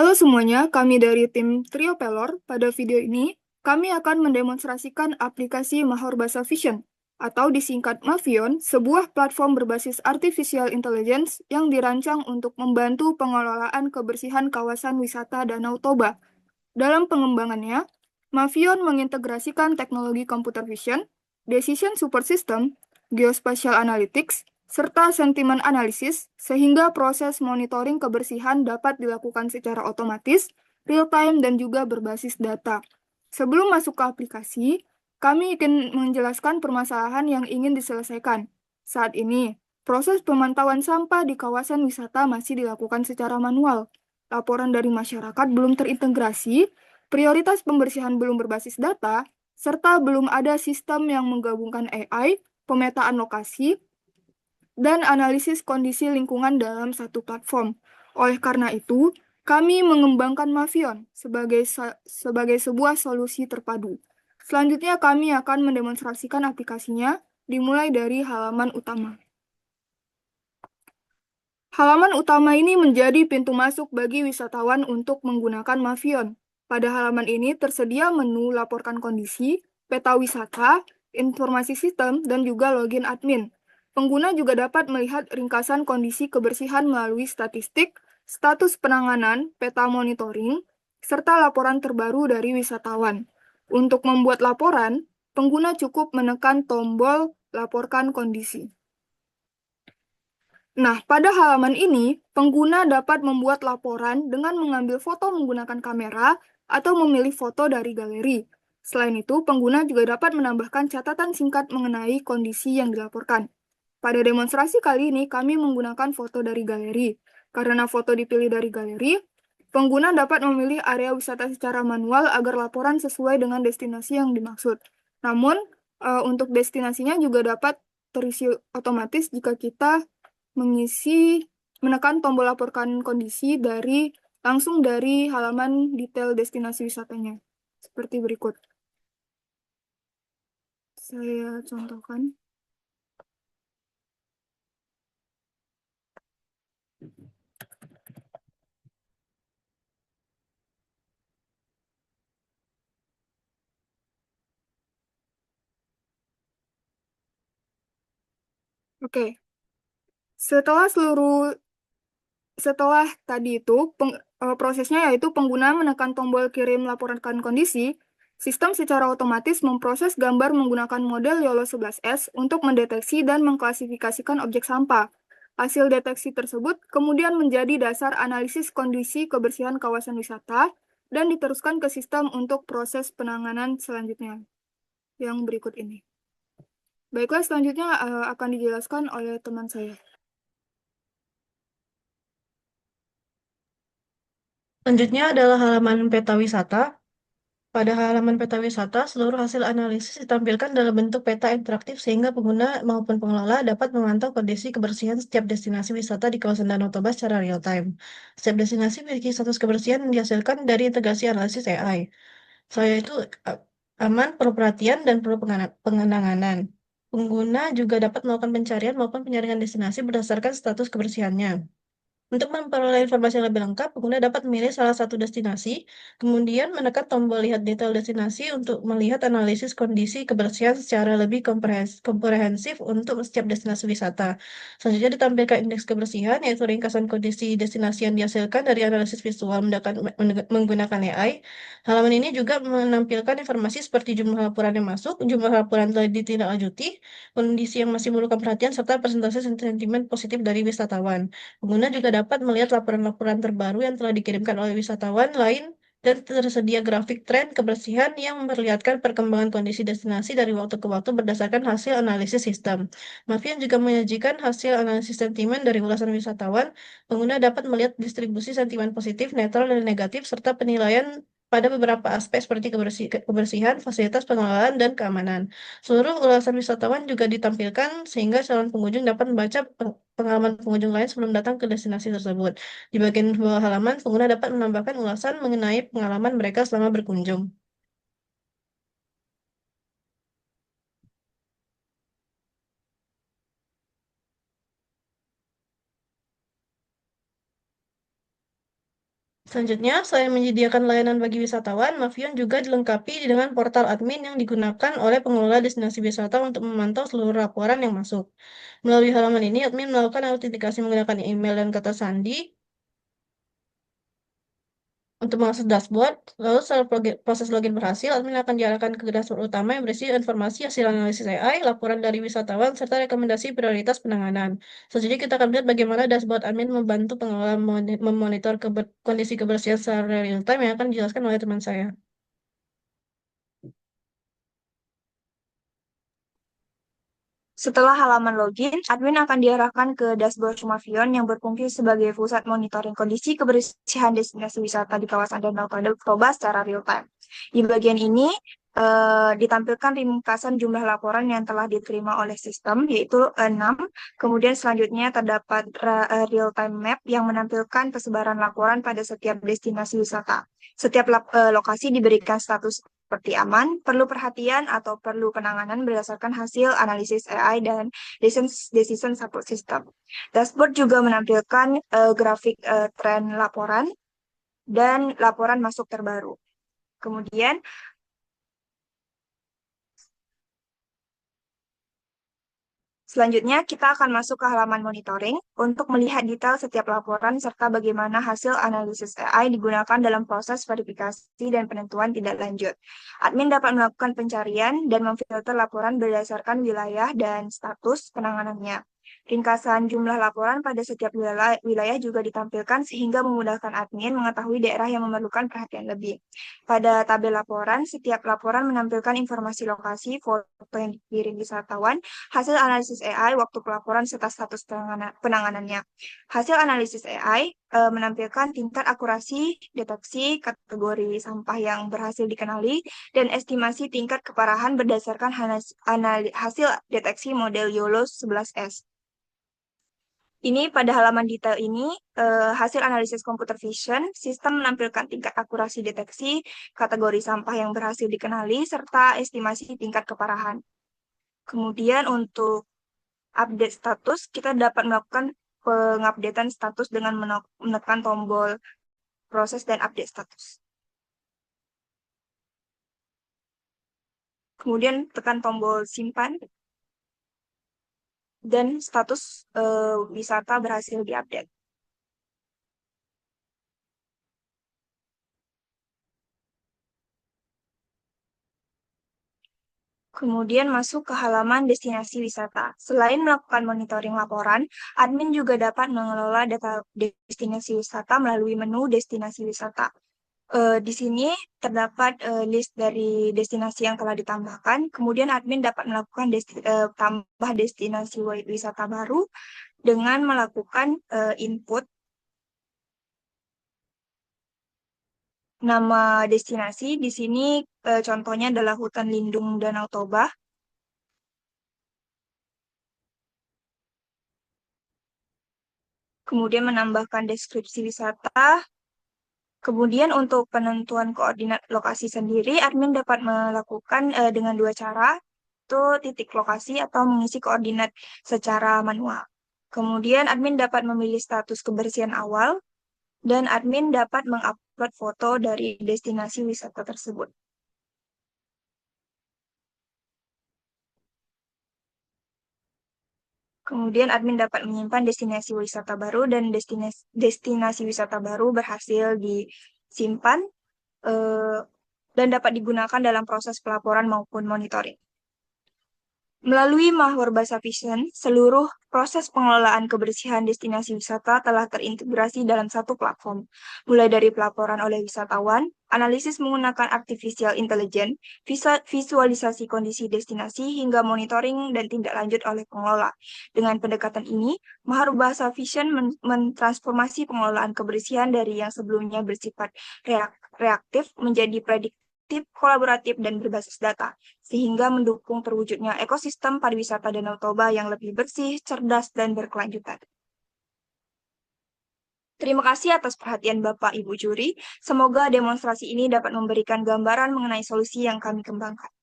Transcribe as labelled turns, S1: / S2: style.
S1: Halo semuanya, kami dari tim Trio Pelor. Pada video ini, kami akan mendemonstrasikan aplikasi Maharbasa Vision, atau disingkat Mavion, sebuah platform berbasis Artificial Intelligence yang dirancang untuk membantu pengelolaan kebersihan kawasan wisata Danau Toba. Dalam pengembangannya, Mavion mengintegrasikan teknologi computer vision, decision support system, geospatial analytics, serta sentimen analisis, sehingga proses monitoring kebersihan dapat dilakukan secara otomatis, real-time, dan juga berbasis data. Sebelum masuk ke aplikasi, kami ingin menjelaskan permasalahan yang ingin diselesaikan. Saat ini, proses pemantauan sampah di kawasan wisata masih dilakukan secara manual. Laporan dari masyarakat belum terintegrasi, prioritas pembersihan belum berbasis data, serta belum ada sistem yang menggabungkan AI, pemetaan lokasi, dan analisis kondisi lingkungan dalam satu platform. Oleh karena itu, kami mengembangkan Mavion sebagai sebuah solusi terpadu. Selanjutnya, kami akan mendemonstrasikan aplikasinya, dimulai dari halaman utama. Halaman utama ini menjadi pintu masuk bagi wisatawan untuk menggunakan Mavion. Pada halaman ini tersedia menu laporkan kondisi, peta wisata, informasi sistem, dan juga login admin. Pengguna juga dapat melihat ringkasan kondisi kebersihan melalui statistik, status penanganan, peta monitoring, serta laporan terbaru dari wisatawan. Untuk membuat laporan, pengguna cukup menekan tombol laporkan kondisi. Nah, pada halaman ini, pengguna dapat membuat laporan dengan mengambil foto menggunakan kamera atau memilih foto dari galeri. Selain itu, pengguna juga dapat menambahkan catatan singkat mengenai kondisi yang dilaporkan. Pada demonstrasi kali ini, kami menggunakan foto dari galeri. Karena foto dipilih dari galeri, pengguna dapat memilih area wisata secara manual agar laporan sesuai dengan destinasi yang dimaksud. Namun, untuk destinasinya juga dapat terisi otomatis jika kita mengisi menekan tombol laporkan kondisi langsung dari halaman detail destinasi wisatanya. Seperti berikut. Saya contohkan. Oke. Setelah seluruh Setelah tadi itu, prosesnya yaitu pengguna menekan tombol kirim laporkan kondisi, sistem secara otomatis memproses gambar menggunakan model YOLO 11S untuk mendeteksi dan mengklasifikasikan objek sampah. Hasil deteksi tersebut kemudian menjadi dasar analisis kondisi kebersihan kawasan wisata dan diteruskan ke sistem untuk proses penanganan selanjutnya yang berikut ini. Baiklah, selanjutnya akan dijelaskan oleh teman saya.
S2: Selanjutnya adalah halaman peta wisata. Pada halaman peta wisata, seluruh hasil analisis ditampilkan dalam bentuk peta interaktif sehingga pengguna maupun pengelola dapat memantau kondisi kebersihan setiap destinasi wisata di kawasan Danau Toba secara real time. Setiap destinasi memiliki status kebersihan yang dihasilkan dari integrasi analisis AI. Saya itu aman, perlu perhatian, dan perlu pengenangan. Pengguna juga dapat melakukan pencarian maupun penyaringan destinasi berdasarkan status kebersihannya. Untuk memperoleh informasi yang lebih lengkap, pengguna dapat memilih salah satu destinasi, kemudian menekan tombol lihat detail destinasi untuk melihat analisis kondisi kebersihan secara lebih komprehensif untuk setiap destinasi wisata. Selanjutnya ditampilkan indeks kebersihan, yaitu ringkasan kondisi destinasi yang dihasilkan dari analisis visual menggunakan AI. Halaman ini juga menampilkan informasi seperti jumlah laporan yang masuk, jumlah laporan telah ditindaklanjuti, kondisi yang masih memerlukan perhatian, serta persentase sentimen positif dari wisatawan. Pengguna juga dapat melihat laporan-laporan terbaru yang telah dikirimkan oleh wisatawan lain dan tersedia grafik tren kebersihan yang memperlihatkan perkembangan kondisi destinasi dari waktu ke waktu berdasarkan hasil analisis sistem. Mavian juga menyajikan hasil analisis sentimen dari ulasan wisatawan. Pengguna dapat melihat distribusi sentimen positif, netral, dan negatif, serta penilaian pada beberapa aspek seperti kebersihan, fasilitas pengelolaan, dan keamanan. Seluruh ulasan wisatawan juga ditampilkan sehingga calon pengunjung dapat membaca pengalaman pengunjung lain sebelum datang ke destinasi tersebut. Di bagian bawah halaman, pengguna dapat menambahkan ulasan mengenai pengalaman mereka selama berkunjung. Selanjutnya, selain menyediakan layanan bagi wisatawan, Mavion juga dilengkapi dengan portal admin yang digunakan oleh pengelola destinasi wisata untuk memantau seluruh laporan yang masuk. Melalui halaman ini, admin melakukan autentikasi menggunakan email dan kata sandi untuk mengakses dashboard. Lalu setelah proses login berhasil, admin akan diarahkan ke dashboard utama yang berisi informasi hasil analisis AI, laporan dari wisatawan, serta rekomendasi prioritas penanganan. Selanjutnya kita akan melihat bagaimana dashboard admin membantu pengelola memonitor kondisi kebersihan secara real time yang akan dijelaskan oleh teman saya.
S1: Setelah halaman login, admin akan diarahkan ke dashboard Sumavion yang berfungsi sebagai pusat monitoring kondisi kebersihan destinasi wisata di kawasan Danau Toba secara real time. Di bagian ini ditampilkan ringkasan jumlah laporan yang telah diterima oleh sistem, yaitu 6. Kemudian selanjutnya terdapat real time map yang menampilkan persebaran laporan pada setiap destinasi wisata. Setiap lokasi diberikan status seperti aman, perlu perhatian, atau perlu penanganan berdasarkan hasil analisis AI dan decision support system. Dashboard juga menampilkan grafik tren laporan dan laporan masuk terbaru. Kemudian, selanjutnya kita akan masuk ke halaman monitoring untuk melihat detail setiap laporan serta bagaimana hasil analisis AI digunakan dalam proses verifikasi dan penentuan tindak lanjut. Admin dapat melakukan pencarian dan memfilter laporan berdasarkan wilayah dan status penanganannya. Ringkasan jumlah laporan pada setiap wilayah juga ditampilkan sehingga memudahkan admin mengetahui daerah yang memerlukan perhatian lebih. Pada tabel laporan, setiap laporan menampilkan informasi lokasi, foto yang dikirim wisatawan, hasil analisis AI, waktu pelaporan, serta status penanganannya. Hasil analisis AI menampilkan tingkat akurasi, deteksi, kategori sampah yang berhasil dikenali, dan estimasi tingkat keparahan berdasarkan hasil deteksi model YOLO 11S. Ini pada halaman detail ini, hasil analisis computer vision, sistem menampilkan tingkat akurasi deteksi, kategori sampah yang berhasil dikenali, serta estimasi tingkat keparahan. Kemudian untuk update status, kita dapat melakukan pengupdatean status dengan menekan tombol proses dan update status. Kemudian tekan tombol simpan, dan status wisata berhasil diupdate. Kemudian masuk ke halaman destinasi wisata. Selain melakukan monitoring laporan, admin juga dapat mengelola data destinasi wisata melalui menu destinasi wisata. Di sini terdapat list dari destinasi yang telah ditambahkan. Kemudian admin dapat melakukan tambah destinasi wisata baru dengan melakukan input nama destinasi. Di sini contohnya adalah Hutan Lindung Danau Toba. Kemudian menambahkan deskripsi wisata. Kemudian untuk penentuan koordinat lokasi sendiri, admin dapat melakukan dengan dua cara, itu titik lokasi atau mengisi koordinat secara manual. Kemudian admin dapat memilih status kebersihan awal, dan admin dapat mengupload foto dari destinasi wisata tersebut. Kemudian admin dapat menyimpan destinasi wisata baru dan destinasi wisata baru berhasil disimpan dan dapat digunakan dalam proses pelaporan maupun monitoring. Melalui Mahwar Basa Vision, seluruh proses pengelolaan kebersihan destinasi wisata telah terintegrasi dalam satu platform, mulai dari pelaporan oleh wisatawan, analisis menggunakan artificial intelligence, visualisasi kondisi destinasi, hingga monitoring dan tindak lanjut oleh pengelola. Dengan pendekatan ini, Mahwar Basa Vision mentransformasi pengelolaan kebersihan dari yang sebelumnya bersifat reaktif menjadi prediktif, kolaboratif, dan berbasis data, sehingga mendukung terwujudnya ekosistem pariwisata Danau Toba yang lebih bersih, cerdas, dan berkelanjutan. Terima kasih atas perhatian Bapak Ibu juri. Semoga demonstrasi ini dapat memberikan gambaran mengenai solusi yang kami kembangkan.